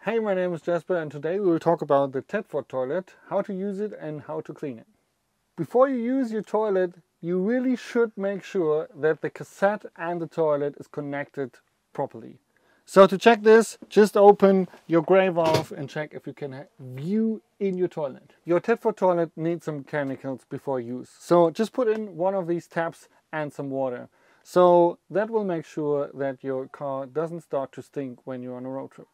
Hey, my name is Jasper and today we will talk about the Tedford toilet, how to use it and how to clean it. Before you use your toilet, you really should make sure that the cassette and the toilet is connected properly. So to check this, just open your grey valve and check if you can view in your toilet. Your Tedford toilet needs some chemicals before use. So just put in one of these taps and some water. So that will make sure that your car doesn't start to stink when you're on a road trip.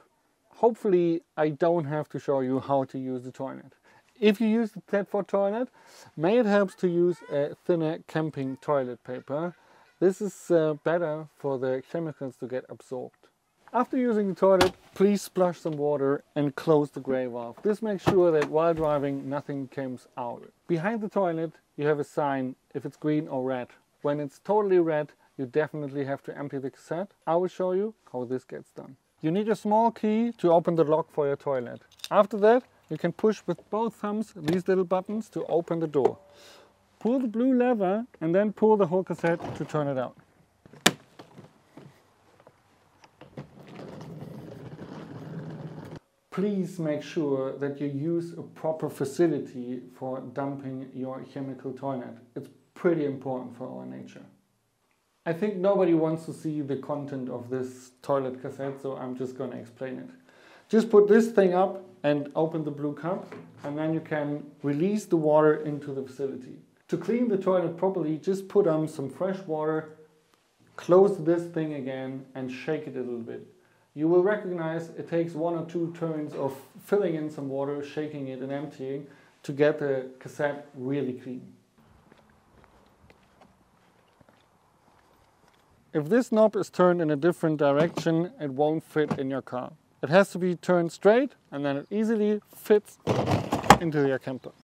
Hopefully I don't have to show you how to use the toilet. If you use the Tedford toilet, it helps to use a thinner camping toilet paper. This is better for the chemicals to get absorbed. After using the toilet, please splash some water and close the grey valve. This makes sure that while driving nothing comes out. Behind the toilet you have a sign if it's green or red. When it's totally red, you definitely have to empty the cassette. I will show you how this gets done. You need a small key to open the lock for your toilet. After that, you can push with both thumbs these little buttons to open the door. Pull the blue lever and then pull the whole cassette to turn it out. Please make sure that you use a proper facility for dumping your chemical toilet. It's pretty important for our nature. I think nobody wants to see the content of this toilet cassette, so I'm just going to explain it. Just put this thing up and open the blue cup, and then you can release the water into the facility. To clean the toilet properly, just put on some fresh water, close this thing again and shake it a little bit. You will recognize it takes 1 or 2 turns of filling in some water, shaking it and emptying to get the cassette really clean. If this knob is turned in a different direction, it won't fit in your car. It has to be turned straight and then it easily fits into your camper.